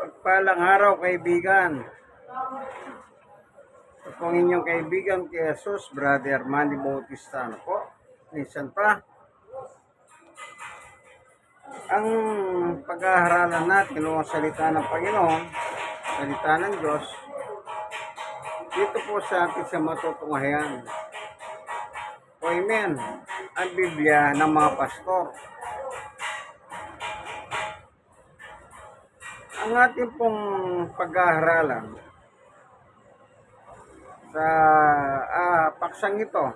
Pagpalang araw, kaibigan. Ito po ang inyong kaibigan kay Jesus, Brother Manny Bautista. Ano po? Minsan pa, ang pag-aaralan natin o salita ng Panginoon, salita ng Diyos, dito po sa atin sa matutunghayan. O amen, ang Biblia ng mga pastor. Ang ating pong pag-aaralan sa paksang ito,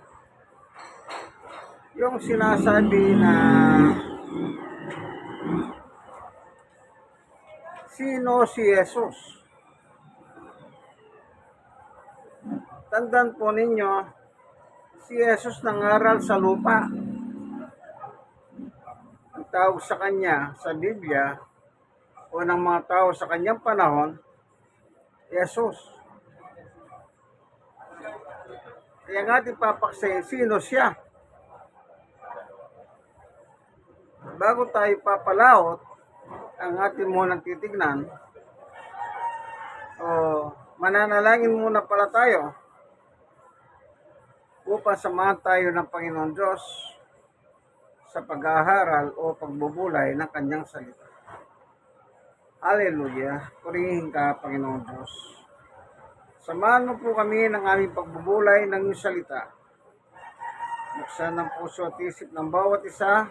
yung sinasabi na sino si Jesus. Tandaan po ninyo, si Jesus nangaral sa lupa. Ang tawag sa kanya sa Biblia o ng mga tao sa kanyang panahon, Jesus. Kaya nga ating papaksayin, sino siya? Bago tayo papalaot, ang ating munang titignan, o mananalangin muna pala tayo upang samahan tayo ng Panginoon Diyos sa pag-aaral o pagbubulay ng kanyang salita. Hallelujah! Purihin ka, Panginoon Diyos. Samahan mo po kami ng aming pagbubulay ng iyong salita. Buksan ng puso at isip ng bawat isa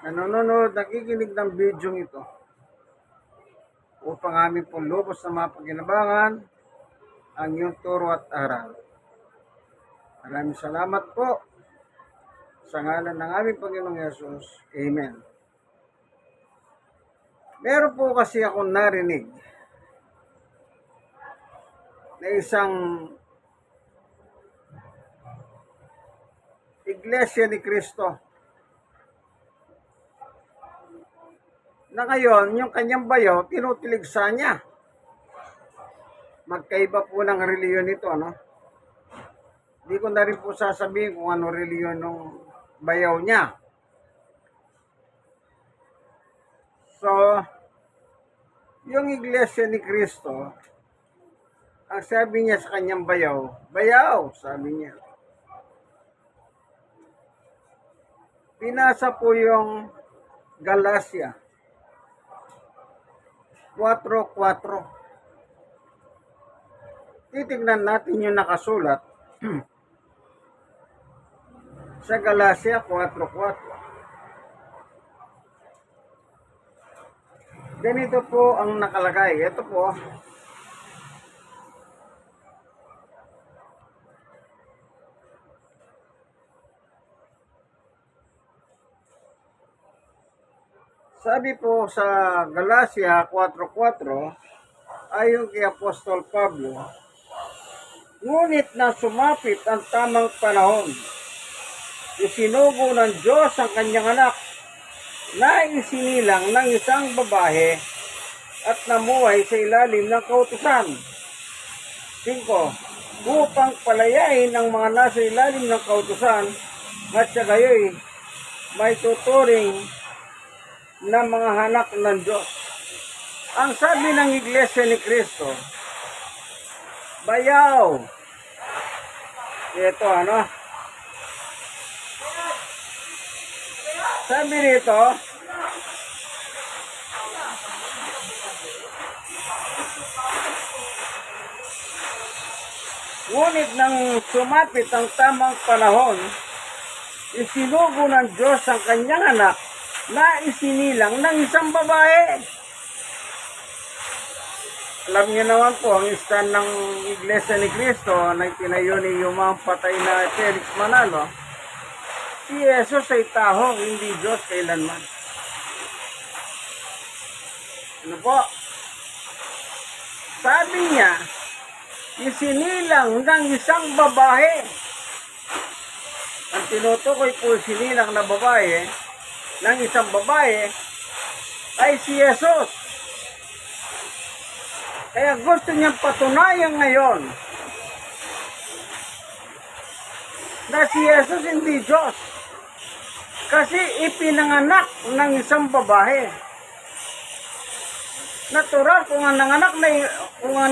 na nanonood, nakikinig ng video ito upang aming pong lubos na mapaginabangan ang iyong turo at aral. Maraming salamat po sa ngalan ng aming Panginoong Yesus. Amen. Meron po kasi akong narinig na isang Iglesia ni Cristo na ngayon yung kanyang bayaw tinutiligsa niya. Magkaiba po ng reliyon ito, no? Hindi ko na rin po sasabihin kung ano reliyon ng bayaw niya. So, yung Iglesia ni Cristo, ang sabi niya sa kanyang bayaw, bayaw, sabi niya. Pinasa po yung Galacia 4:4. Titignan natin yung nakasulat sa Galacia 4:4. Ganito po ang nakalagay. Ito po. Sabi po sa Galacia 4:4, ayon kay Apostol Pablo, ngunit na sumapit ang tamang panahon, isinugo ng Diyos ang kanyang anak na isinilang ng isang babae at namuhay sa ilalim ng kautusan. 5. Upang palayain ang mga nasa ilalim ng kautusan at sa gayoy may tuturing na mga anak ng Diyos. Ang sabi ng Iglesia ni Cristo, bayaw. Ito ano? Sabi nito, ngunit nang sumapit ang tamang panahon, isinugo ng Diyos ang kanyang anak na isinilang ng isang babae. Alam niyo naman po, ang stand ng Iglesia ni Cristo na itinayo ni yung mga patay na Felix Manalo, si Jesus ay taho, hindi Diyos kailanman. Ano po? Sabi niya, isinilang ng isang babae. Ang tinutukoy po isinilang na babae, ng isang babae, ay si Jesus. Kaya gusto niyang patunayan ngayon na si Jesus hindi Diyos. Kasi ipinanganak ng isang babae. Natural kung ang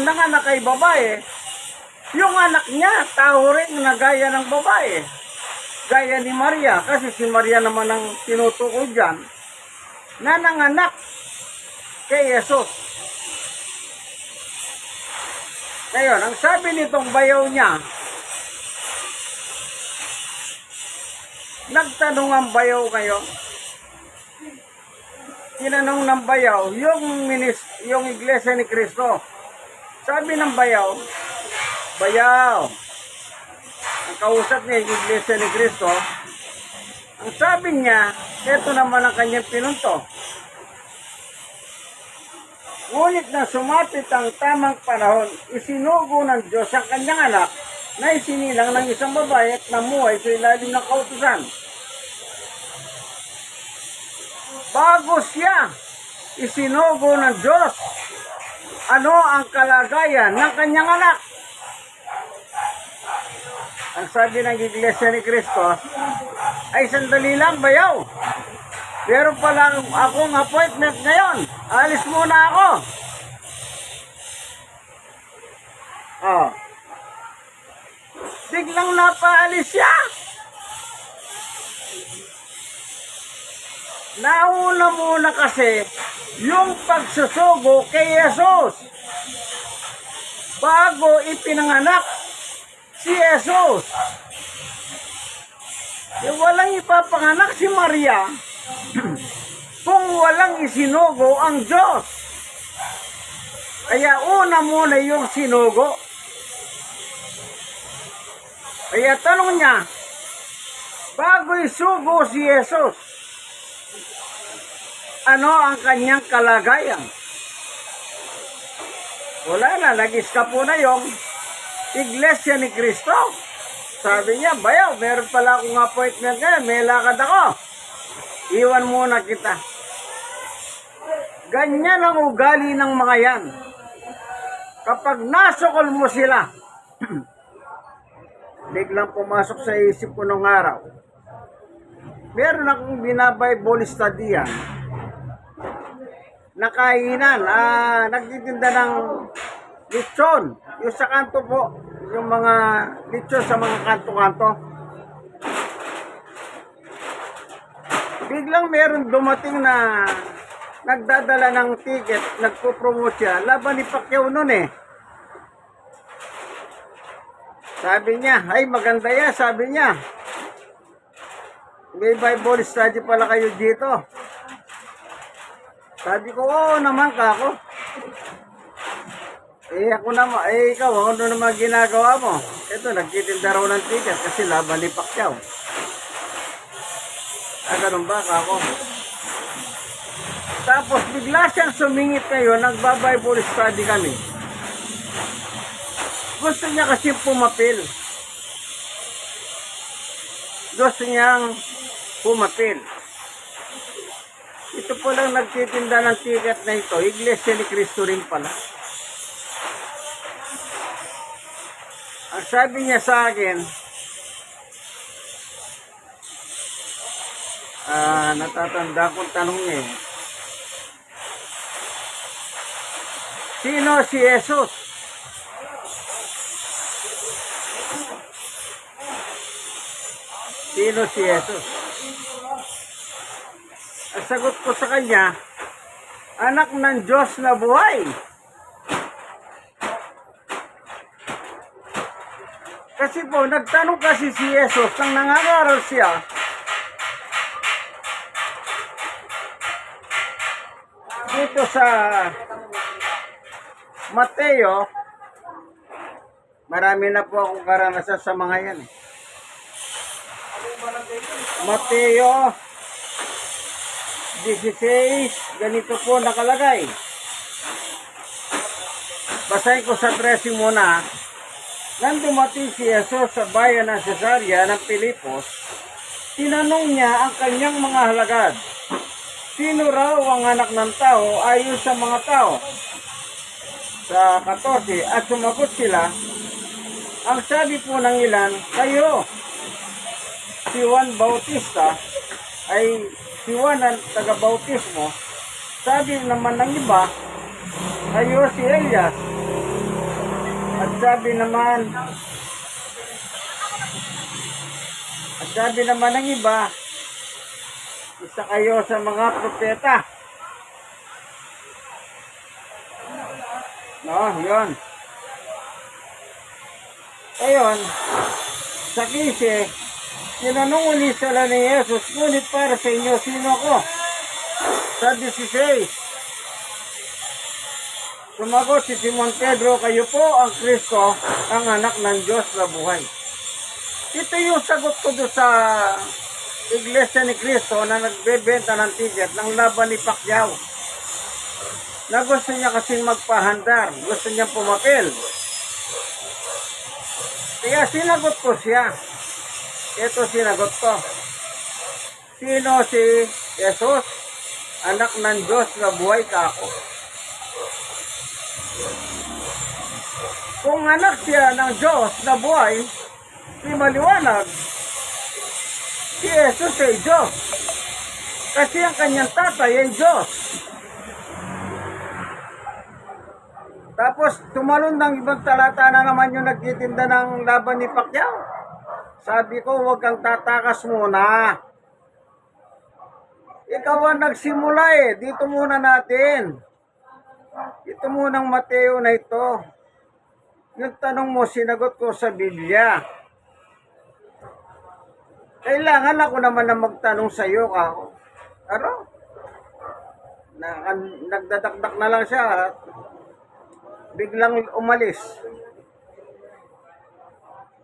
nanganak ay babae, yung anak niya, tao rin na gaya ng babae. Gaya ni Maria, kasi si Maria naman ang tinutukoy dyan, na nanganak kay Jesus. Ngayon, ang sabi nitong bayaw niya, nagtanong ang bayaw ngayon, tinanong ng bayaw, yung Iglesia ni Cristo. Sabi ng bayaw, ang kausap niya yung Iglesia ni Cristo, ang sabi niya, ito naman ang kanyang pinunto. Ngunit na sumapit ang tamang panahon, isinugo ng Diyos ang kanyang anak na isinilang ng isang babae at namuhay sa ilalim ng kautusan. Bago siya isinugo ng Diyos, ano ang kalagayan ng kanyang anak? Ang sabi ng Iglesia ni Cristo, ay sandali lang bayaw. Meron pa lang akong appointment ngayon. Alis muna ako. Oh. Biglang napaalis siya. Nauna muna kasi yung pagsusugo kay Jesus bago ipinanganak si Jesus. Walang ipapanganak si Maria kung walang isinugo ang Diyos. Kaya una muna yung sinugo. Kaya tanong niya, bago isugo si Jesus, ano ang kanyang kalagayan? Wala na, nag-iskapo na yung Iglesia ni Cristo. Sabi niya, bayaw, meron pala akong appointment ngayon, may lakad ako. Iwan muna kita. Ganyan ang ugali ng mga yan. Kapag nasukol mo sila, biglang pumasok sa isip ko nung araw. Meron akong binabible study yan. Nakainan, nagtitinda ng lechon. Yung sa kanto po, yung mga lechon sa mga kanto-kanto. Biglang meron dumating na nagdadala ng ticket, nagpo-promote siya, laban ni Pacquiao nun eh. Sabi niya, ay maganda yan, sabi niya. May Bible study pala kayo dito. Sabi ko, oo naman ka ako. Ako naman, ikaw, ano naman ginagawa mo? Ito, nagtitinda raw ng ticket kasi laban ni Pacquiao. Ganun ba ka ako? Tapos bigla siyang sumingit ngayon, nagba-Bible study kami. Gusto niya kasi pumapil. Gusto niyang pumapil. Ito po lang nagtitinda ng ticket na ito, Iglesia ni Cristo rin pala. Ang sabi niya sa akin, natatanda kong tanong niya eh. Sino si Jesus? Sino si Jesus? Ang sagot ko sa kanya, anak ng Diyos na buhay. Kasi po, nagtanong kasi si Jesus, nang nangangaral siya, dito sa Mateo, marami na po akong karanasan sa mga yan. Mateo 16, ganito po nakalagay. Basahin ko sa 13 muna. Nang dumating si Jesus sa bayan ng Cesarea ng Pilipos, tinanong niya ang kanyang mga halagad, sino raw ang anak ng tao ayon sa mga tao? Sa 14, at sumagot sila, ang sabi po ng ilan, kayo. Si Juan Bautista ay si Juan ang taga-bautismo. Sabi naman ng iba, kayo si Elias. At sabi naman ng iba, isa kayo sa mga propeta. No, yun. Ngayon, sa 15, tinanong ulit sila ni Jesus, ngunit para sa inyo, sino ako? Sa 16, sumagot si Simon Pedro, kayo po ang Kristo, ang anak ng Diyos na buhay. Ito yung sagot ko doon sa Iglesia ni Cristo na nagbebenta ng ticket ng laban ni Pacquiao. Na gusto niya kasing magpahandar, gusto niya pumapel. Kaya sinagot ko siya. Ito sinagot ko. Sino si Jesus? Anak ng Diyos na buhay ka ako. Kung anak siya ng Diyos na buhay, di maliwanag, si Jesus ay Diyos. Kasi ang kanyang tatay ay Diyos. Tapos tumalon ng ibang talata na naman yung nagtitinda ng laban ni Pacquiao. Sabi ko, huwag kang tatakas muna. Ikaw ang nagsimula eh. Dito muna natin. Ito munang Mateo na ito. Yung tanong mo, sinagot ko sa Biblia. Kailangan ako naman na magtanong sa iyo ka. Ano? Nagdadakdak na lang siya. Biglang umalis.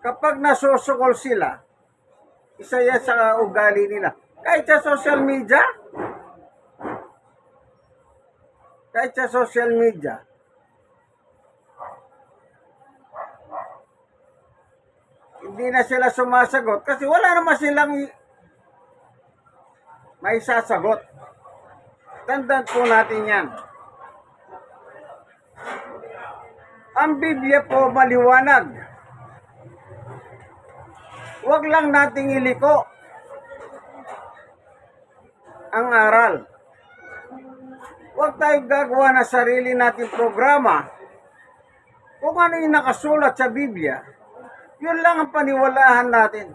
Kapag nasusukol sila, isa yan sa ugali nila. Kahit sa social media, hindi na sila sumasagot kasi wala naman silang may sasagot. Tandaan po natin yan. Ang Biblia po maliwanag. Huwag lang nating iliko ang aral. Huwag tayong gagawa na sarili nating programa. Kung ano yung nakasulat sa Biblia, yun lang ang paniwalaan natin.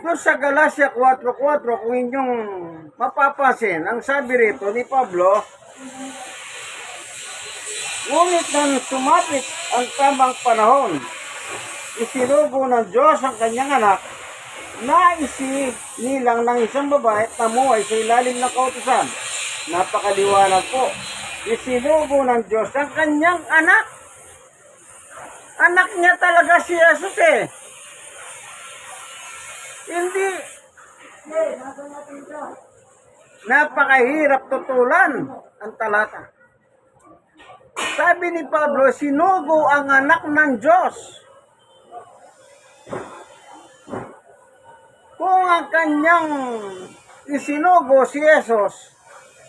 Doon sa Galatia 4:4, kung inyong mapapansin, ang sabi rito ni Pablo, ngunit nang sumapit ang tamang panahon, isinugo ng Diyos ang kanyang anak na isinilang ng isang babae at namuhay sa ilalim ng kautusan. Napakaliwanag po. Isinugo ng Diyos ang kanyang anak. Anak niya talaga si Jesus eh. Hindi. Napakahirap tutulan ang talata. Sabi ni Pablo, sinugo ang anak ng Diyos. Kung ang kanyang isinugo si Jesus,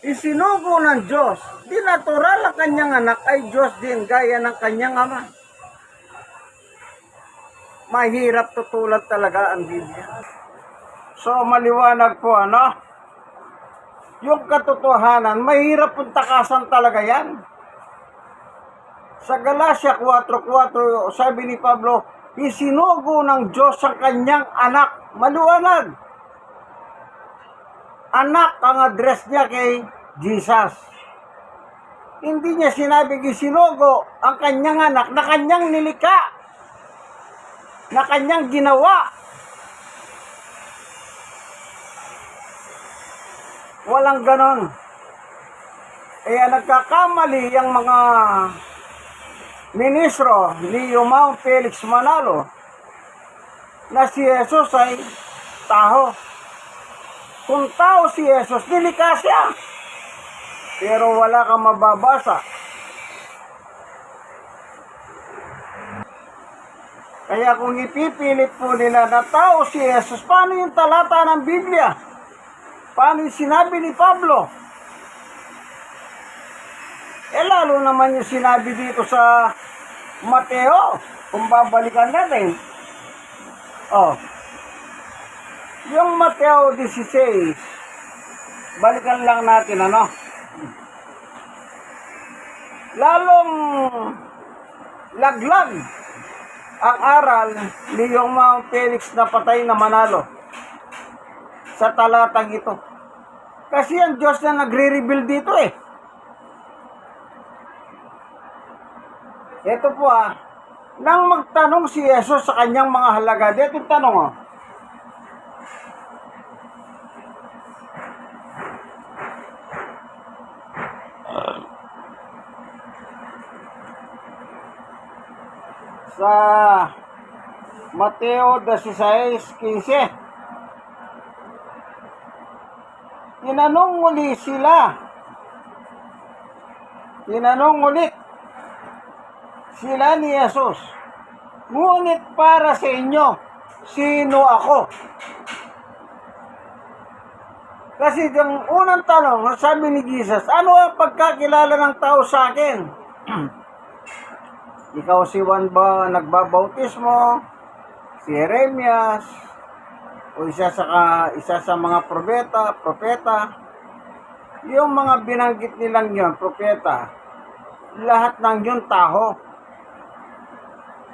isinugo ng Diyos, di natural ang kanyang anak ay Diyos din gaya ng kanyang ama. Mahirap tutulan talaga ang Biblia. So maliwanag po ano? Yung katotohanan, mahirap pong takasan talaga yan. Sa Galatia 4:4, sabi ni Pablo, isinugo ng Diyos ang kanyang anak. Maliwanag. Anak ang address niya kay Jesus. Hindi niya sinabing isinugo ang kanyang anak na kanyang nilikha, na kanyang ginawa. Walang ganon. Kaya nagkakamali ang mga ministro ni Yumao Felix Manalo na si Jesus ay tao. Kung tao si Jesus, nilikha siya. Pero wala kang mababasa. Kaya kung ipipilit po nila na tao si Jesus, paano yung talata ng Biblia? Paano yung sinabi ni Pablo? Lalo naman yung sinabi dito sa Mateo, kung babalikan natin. Yung Mateo 16, balikan lang natin ano. lalong laglag ang aral ni yung Mount Felix na patay na manalo sa talatang ito. Kasi ang Diyos na nagre-reveal dito eh. Ito po nang magtanong si Jesus sa kanyang mga halagad, ito yung tanong sa Mateo 16:15. Tinanong ulit sila ni Jesus, ngunit para sa inyo, sino ako? Kasi yung unang tanong, sabi ni Jesus, ano ang pagkakilala ng tao sa akin? Ikaw si Juan ba nagbabautismo? Si Jeremias? O isa sa mga propeta? Yung mga binanggit nilang yon, propeta, lahat ng yun tao.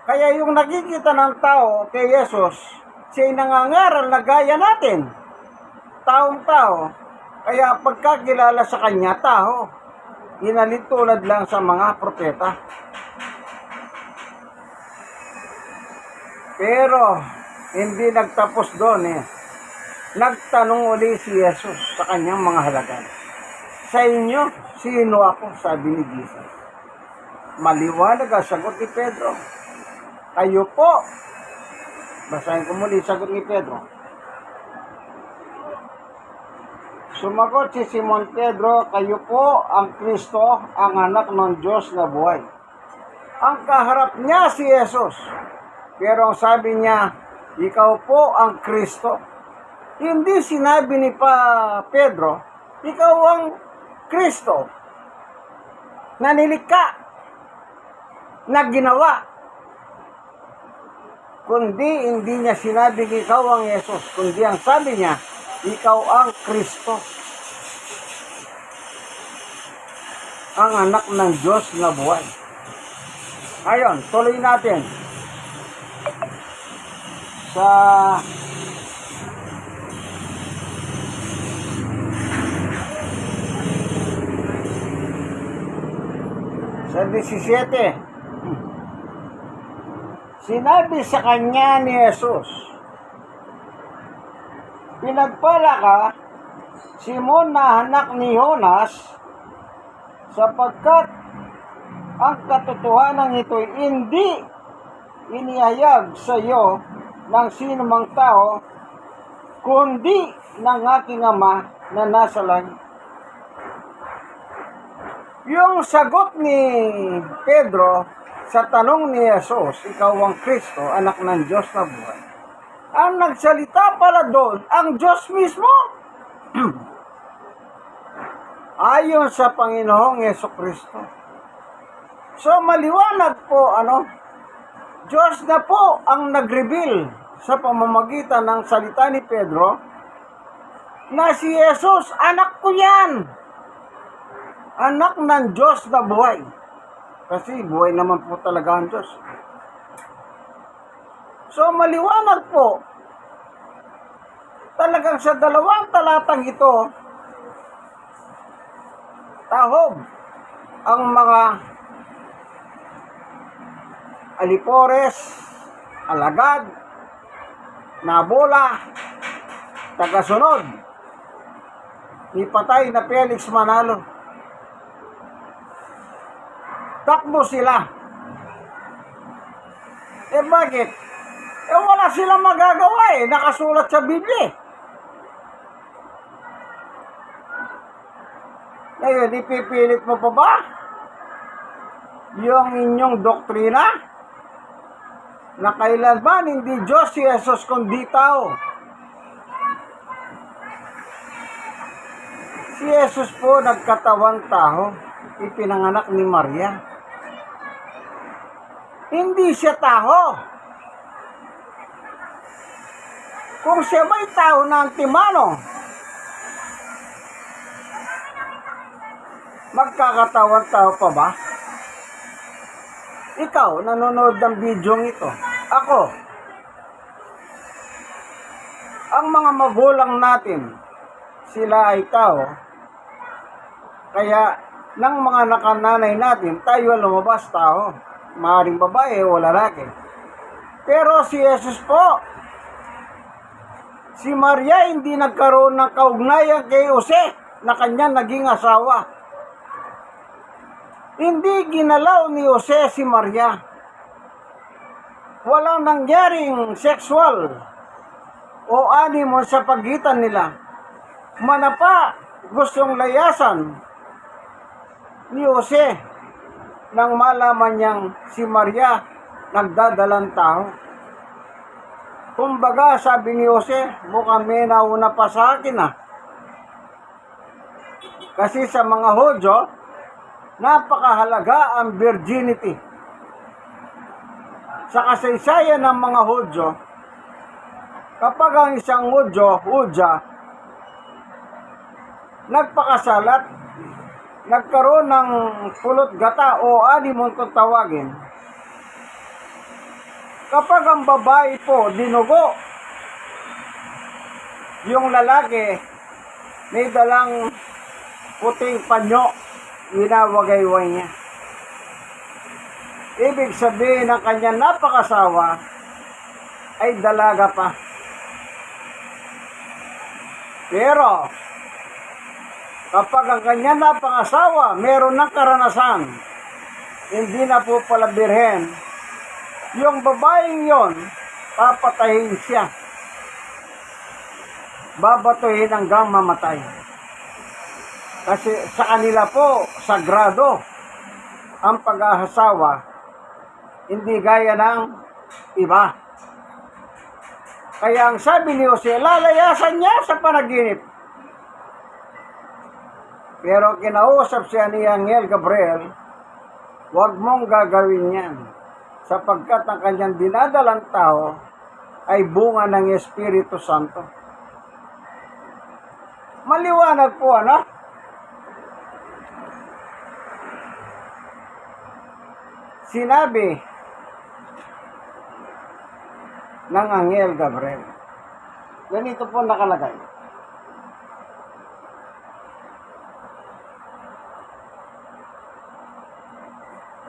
Kaya yung nakikita ng tao kay Jesus, siya'y nangangaral na gaya natin. Taong-tao. Kaya pagkakilala sa kanya, tao. Inalitulad lang sa mga propeta. Pero, hindi nagtapos doon Nagtanong uli si Jesus sa kanyang mga halagad. Sa inyo, sino ako? Sabi ni Jesus. Maliwanag ang sagot ni Pedro. Kayo po. Basahin ko muli sagot ni Pedro. Sumagot si Simon Pedro, kayo po ang Kristo, ang anak ng Diyos na buhay. Ang kaharap niya si Jesus. Pero ang sabi niya, ikaw po ang Kristo. Hindi sinabi ni Pedro, ikaw ang Kristo na nilikha, na ginawa. Kundi hindi niya sinabi ikaw ang Jesus, kundi ang sabi niya, ikaw ang Kristo, ang anak ng Diyos na buhay. Ayon, tuloy natin sa sa 17. Sinabi sa kanya ni Jesus, pinagpala ka, Simon na anak ni Jonas, sapagkat ang katotohanan ito'y hindi inihayag sa iyo ng sino mang tao, kundi ng aking Ama na nasa langit. Yung sagot ni Pedro sa tanong ni Jesus, ikaw ang Kristo, anak ng Diyos na buhay. Ang nagsalita pala doon, ang Diyos mismo. Ayon sa Panginoong Jesucristo. So maliwanag po, Diyos na po ang nag-reveal sa pamamagitan ng salita ni Pedro na si Jesus, anak ko yan. Anak ng Diyos na buhay. Kasi buhay naman po talaga ang Diyos. So maliwanag po, talagang sa dalawang talatang ito, tahob ang mga alipores, alagad, nabola, tagasunod, ni patay na Felix Manalo. Takbo sila. Bakit? Wala silang magagawa nakasulat sa Biblia. Ngayon, ipipilit mo pa ba yung inyong doktrina na kailanman hindi Diyos si Jesus kundi tao? Si Jesus po nagkatawang tao, ipinanganak ni Maria. Hindi siya tao. Kung siya may tao na antimano, magkakatawang tao pa ba? Ikaw, nanonood ng video ito. Ako, ang mga magulang natin, sila ay tao. Kaya, ng mga nakananay natin, tayo lumabas tao. Maaaring babae o lalaki. Pero si Jesus po, si Maria hindi nagkaroon ng kaugnayan kay Jose na kanya naging asawa. Hindi ginalaw ni Jose si Maria. Walang nangyaring sexual o animo sa pagitan nila. Manapa gustong layasan ni Jose nang malaman niyang si Maria nagdadalang tao. Kumbaga, sabi ni Jose, mukhang may nauna pa sa akin ah. Kasi sa mga Hudyo, napakahalaga ang virginity. Sa kasaysayan ng mga Hudyo, kapag ang isang Hudya, nagpakasalat, nagkaroon ng pulot gata o animon kung tawagin, kapag ang babae po dinugo, yung lalaki may dalang puting panyo, winawagayway niya. Ibig sabihin ng kanyang napakasawa ay dalaga pa. Pero kapag ang kanyang napakasawa meron ng karanasan, hindi na po pala birhen, yung babaeng yon, papatayin siya. Babatuhin hanggang mamatay. Kasi sa kanila po, sagrado ang pag-ahasawa, hindi gaya ng iba. Kaya ang sabi ni Jose, lalayasan niya sa panaginip. Pero kinausap siya ni Angel Gabriel, huwag mong gagawin yan, sapagkat ang kanyang dinadalang tao ay bunga ng Espiritu Santo. Maliwanag po, ano? Sinabi ng Angel Gabriel. Ganito po nakalagay.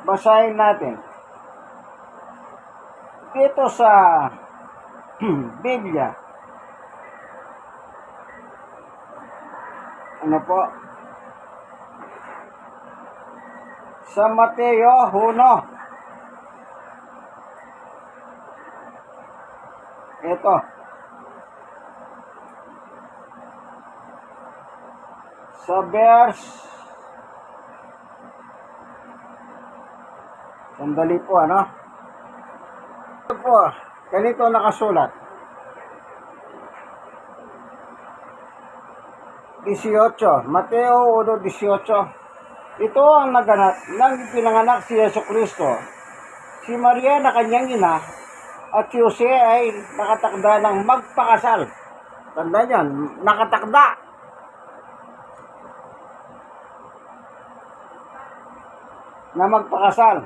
Basahin natin. Dito sa Biblia. Ano po? Sa Mateo 1. Ito. Sa verse, sandali po, ano? Ito po, ganito nakasulat. 18, Mateo 1:18. Ito ang naganap nang ipinanganak si Jesucristo. Si Maria na kanyang ina at si Jose ay nakatakda ng magpakasal. Tandaan niyan, nakatakda. Na magpakasal.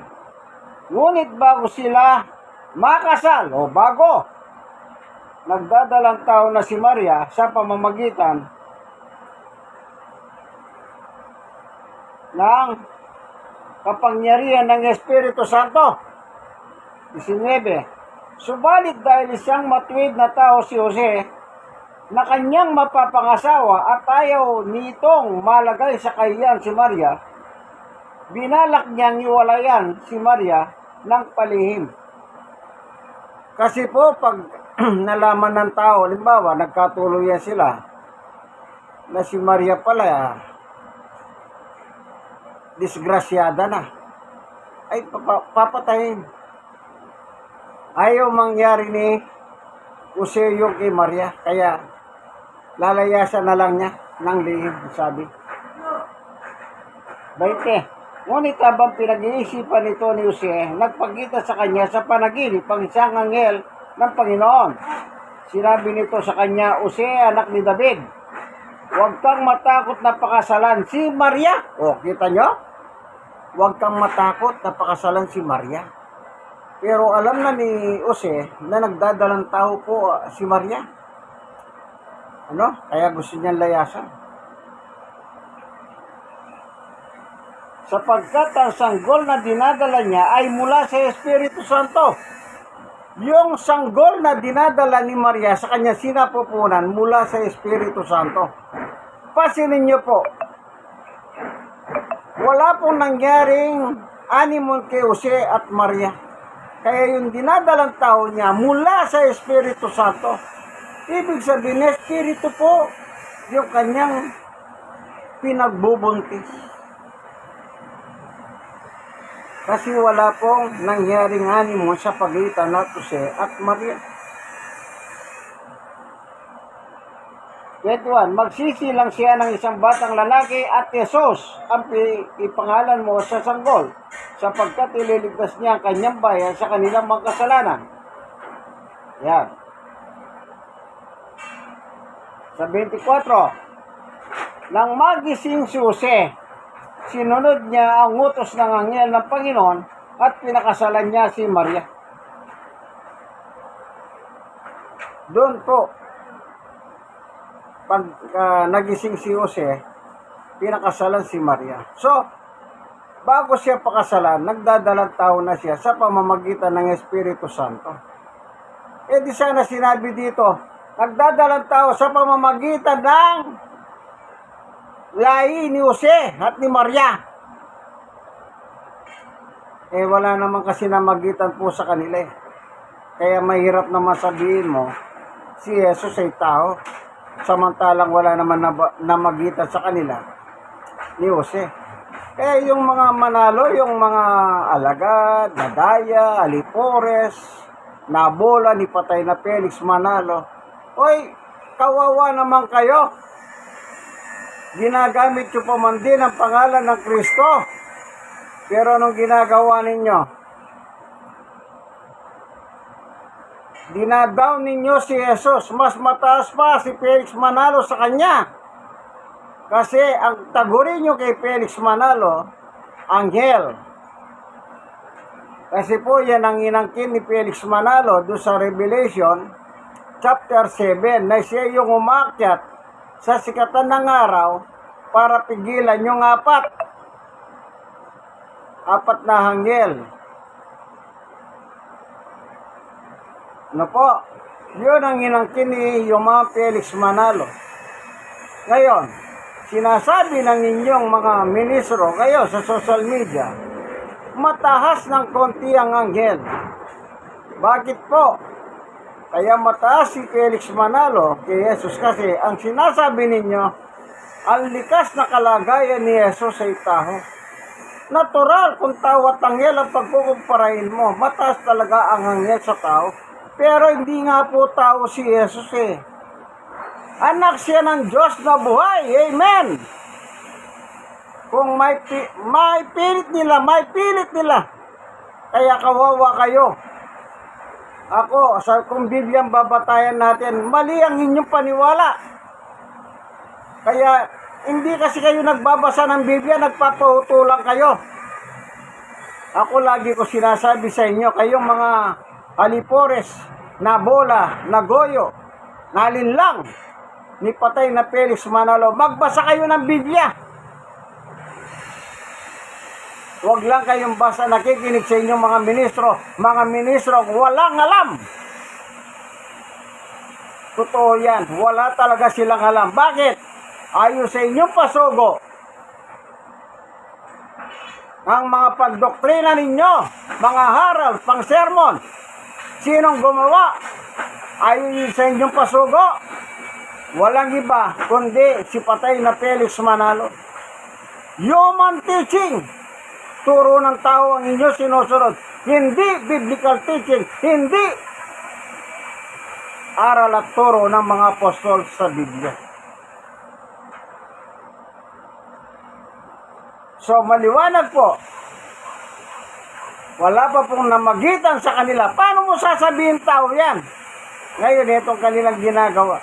Ngunit bago sila makasal o bago, nagdadalang tao na si Maria sa pamamagitan ng kapangyarihan ng Espiritu Santo. 19. Subalit dahil siyang matuwid na tao si Jose na kanyang mapapangasawa at ayaw nitong malagay sa kahiyan si Maria, binalak niyang iwalayan si Maria ng palihim. Kasi po pag nalaman ng tao, halimbawa nagkatuluyan sila na si Maria pala disgrasyada na, ay papatayin. Ayaw mangyari ni Jose yung kay Maria, kaya lalayasan na lang niya ng lihim, sabi. 20. Ngunit habang pinag-iisipan nito ni Jose, nagpakita sa kanya sa panaginip ang isang anghel ng Panginoon. Sinabi nito sa kanya, Jose, anak ni David, huwag kang matakot na pakasalan si Maria. O, kita nyo? huwag kang matakot na pakasalan si Maria. Pero alam na ni Jose na nagdadalang tao po si Maria. Kaya gusto niyang layasan. Sapagkat ang sanggol na dinadala niya ay mula sa Espiritu Santo. Yung sanggol na dinadala ni Maria sa kanya sinapupunan mula sa Espiritu Santo. Pasinin niyo po, wala pong nangyaring animon kay Jose at Maria. Kaya yung dinadalang tao niya mula sa Espiritu Santo. Ibig sabihin, Espiritu po yung kanyang pinagbubuntis. Kasi wala pong nangyaring animon sa pagitan ng Jose at Maria. 21. Magsisilang siya ng isang batang lalaki at Jesus ang ipangalan mo sa sanggol, sapagkat ililigtas niya ang kanyang bayan sa kanilang mga kasalanan. Yan. Sa 24. Nang magising si Jose, sinunod niya ang utos ng anghel ng Panginoon at pinakasalan niya si Maria. Doon po, pag nagising si Jose, pinakasalan si Maria. So, bago siya pakasalan, nagdadalang tao na siya sa pamamagitan ng Espiritu Santo. Di sana sinabi dito, nagdadalang tao sa pamamagitan ng lahi ni Jose at ni Maria. Wala naman kasi namagitan po sa kanila. Kaya mahirap naman sabihin mo, si Jesus ay tao. Samantalang wala naman namagitan sa kanila ni Jose. Kaya yung mga manalo, yung mga alagad, Nadaya, Alipores, Nabola, ni patay na Felix Manalo, oy, kawawa naman kayo. Ginagamit nyo pa man din ang pangalan ng Kristo. Pero anong ginagawa ninyo? Dinadown ninyo si Jesus. Mas mataas pa si Felix Manalo sa kanya. Kasi ang tagurin nyo kay Felix Manalo, anghel. Kasi po yan ang inangkin ni Felix Manalo doon sa Revelation chapter 7 na siya yung umakyat sa sikatan ng araw para pigilan yung apat na anghel. Po, yun ang inangkin ni yung mga Felix Manalo. Ngayon, sinasabi ng inyong mga ministro kayo sa social media, mataas ng konti ang anghel. Bakit po? Kaya mataas si Felix Manalo kay Jesus kasi ang sinasabi ninyo, ang likas na kalagayan ni Jesus ay tao. Natural kung tao at anghel ang pagkukumparahin mo, mataas talaga ang anghel sa tao. Pero hindi nga po tao si Jesus Anak siya ng Diyos na buhay. Amen. Kung may pilit nila. Kaya kawawa kayo. Ako, kung Bibliang babatayan natin, mali ang inyong paniwala. Kaya, hindi kasi kayo nagbabasa ng Biblia, nagpapahutulan kayo. Ako lagi ko sinasabi sa inyo, kayong mga Alipores, Nabola, Nagoyo, nalinlang, ni patay na Felix Manalo, magbasa kayo ng Biblia. Huwag lang kayong basa nakikinig sa inyong mga ministro walang alam. Totoo yan, wala talaga silang alam. Bakit? Ayon sa inyong pasugo, ang mga pagdoktrina ninyo, mga haral, pang sermon, sinong gumawa? Ayon sa inyong pasugo, walang iba kundi si patay na Felix Manalo. Human teaching, turo ng tao ang inyo sinusunod. Hindi biblical teaching, hindi aral at turo ng mga apostol sa Biblia. So maliwanag po, wala pa pong namagitan sa kanila. Paano mo sasabihin tao yan? Ngayon, itong kanilang ginagawa.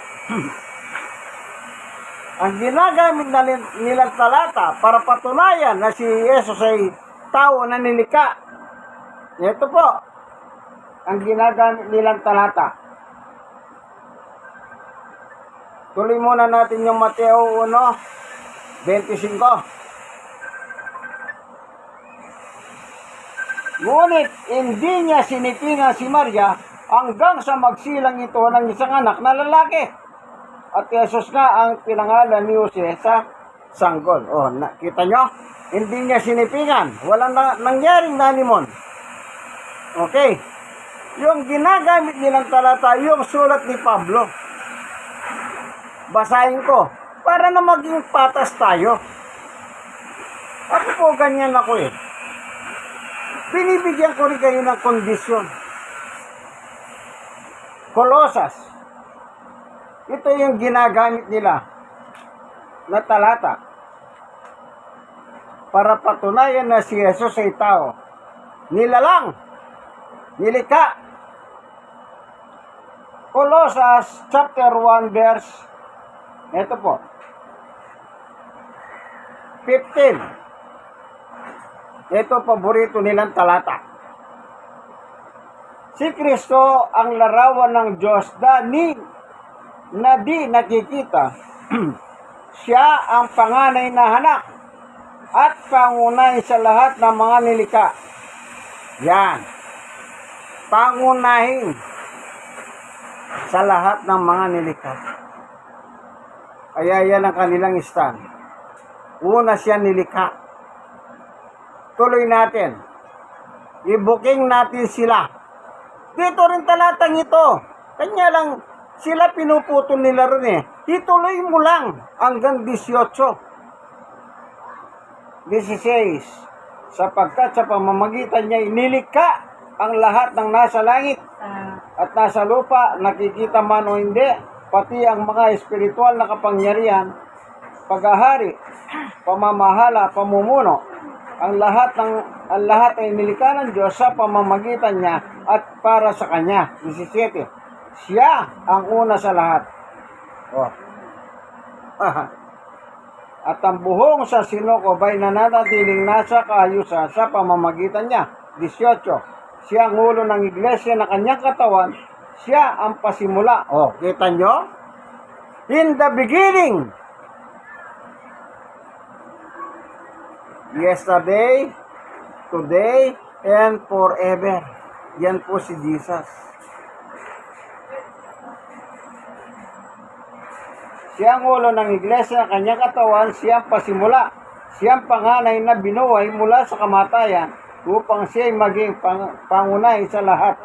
Ang ginagamit nilang talata para patunayan na si Jesus ay tao na nilikha. Ito po, ang ginagamit nilang talata. Tuloy muna natin yung Mateo 1:25. Ngunit hindi niya sinipingan si Maria hanggang sa magsilang ito ng isang anak na lalaki. At Jesus nga ang pinangalan ni Jose sa sanggol. Nakita nyo? Hindi niya sinipingan. Walang nangyaring nanimon. Okay. Yung ginagamit nilang talata, yung sulat ni Pablo. Basahin ko. Para na maging patas tayo. Ako po ganyan ako eh. Binibigyan ko rin kayo ng kondisyon. Kolosas. Ito yung ginagamit nila na talata para patunayan na si Jesus ay tao. Nilalang, nilikha. Kolosas chapter 1 verse, ito po, 15. Ito paborito nilang talata. Si Kristo ang larawan ng Diyos na di nakikita. Siya ang panganay na anak at pangunay sa lahat ng mga nilikha. Yan. Pangunahin sa lahat ng mga nilikha. Kaya yan ang kanilang stand. Una siya nilikha. Tuloy natin. I-booking natin sila. Dito rin talatang ito. Kanya lang sila pinuputol nila rin eh. Ituloy mo lang hanggang 18. 16. Sapagkat sa pamamagitan niya inilikha ang lahat ng nasa langit at nasa lupa, nakikita man o hindi, pati ang mga espiritual na kapangyarihan, paghahari, pamamahala, pamumuno. Ang lahat ay nilikha ng Diyos sa pamamagitan niya at para sa Kanya. 17. Siya ang una sa lahat. At ang buhong sa sinukob ay nananatiling nasa kaayusan sa pamamagitan niya. 18. Siya ang ulo ng iglesia na Kanyang katawan. Siya ang pasimula. Kita nyo? In the beginning, yesterday, today, and forever. Yan po si Jesus. Siya ang ulo ng iglesia, Kanyang katawan, siya ang pasimula. Siya ang panganay na binuhay mula sa kamatayan upang siya ay maging pangunay sa lahat.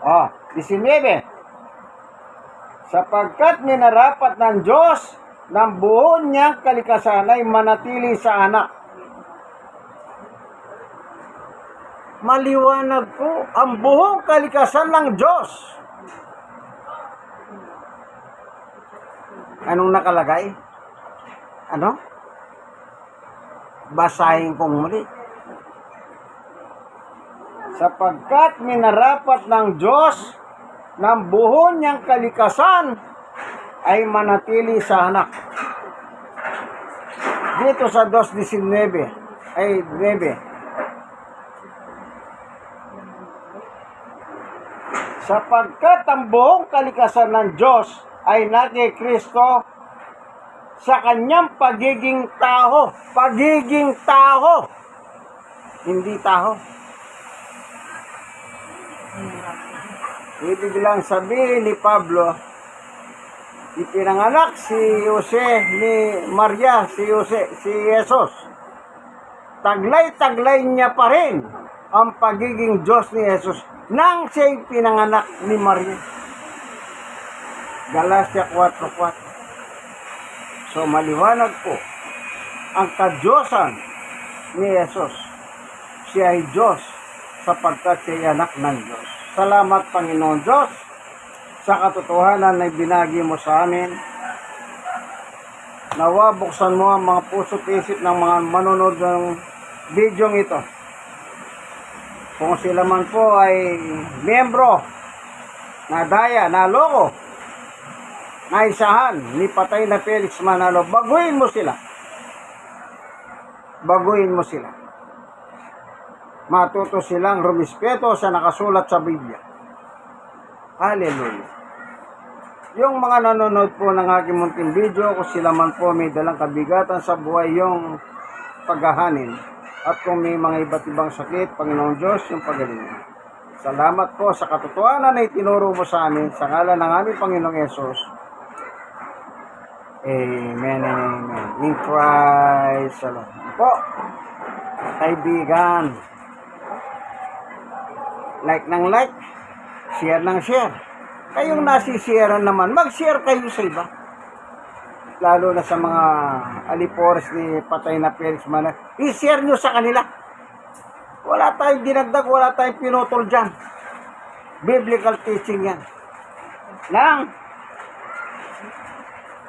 19. Sapagkat minarapat ng Diyos ng buo niyang kalikasan ay manatili sa anak. Maliwanag po ang buong kalikasan ng Diyos. Anong nakalagay? Basahin kong muli. Sapagkat minarapat ng Diyos ng buo niyang kalikasan ay manatili sa anak. Dito sa 2:19 ay 9. Sapagkat ang buong kalikasan ng Diyos ay naging Kristo sa Kanyang pagiging tao. Pagiging tao. Hindi tao. Ibig lang sabihin ni Pablo, ipinanganak si Jose ni Maria, si Jesus. Taglay-taglay niya pa rin ang pagiging Diyos ni Jesus nang siya'y pinanganak ni Maria. Galatia 4:4. So maliwanag po ang kadyosan ni Jesus. Siya ay Diyos sapagkat siya ay anak ng Diyos. Salamat Panginoon Diyos sa katotohanan na binagi mo sa amin. Nawa buksan mo ang mga puso at isip ng mga manonood ng video ito. Kung sila man po ay miyembro na daya, na loko, na isahan ni patay na Felix Manalo, baguhin mo sila. Baguhin mo sila. matuto silang rumispeto sa nakasulat sa Biblia. Hallelujah. Yung mga nanonood po ng aking munting video, kung sila man po may dalang kabigatan sa buhay yung paghahanin, at kung may mga iba't ibang sakit, Panginoong Diyos, yung pagalingin. Salamat po sa katotohanan na itinuro mo sa amin, sa ngalan ng aming Panginoong Yesus. Amen and amen. In Christ alone. Po, kaibigan, like ng like, share ng share. Kayong nasisharean naman, mag-share kayo sa iba. Lalo na sa mga alipores ni patay na Felix Manalo, i-share nyo sa kanila. Wala tayong dinagdag, wala tayong pinutol dyan. Biblical teaching yan. Nang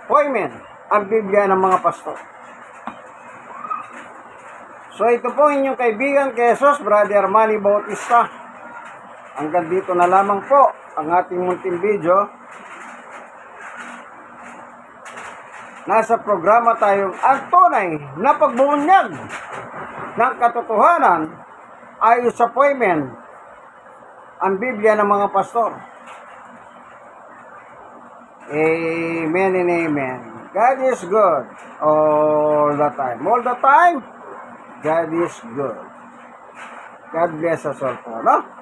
Poymen, ang Biblia ng mga pastor. So ito po inyong kaibigan kay Jesus, Brother Manny Bautista. Hanggang dito na lamang po ang ating munting video. Nasa programa tayong ang tunay na pagbubunyag ng katotohanan ayon sa Poymen, ang Biblia ng mga pastor. Amen and amen. God is good all the time. All the time, God is good. God bless us all po, no?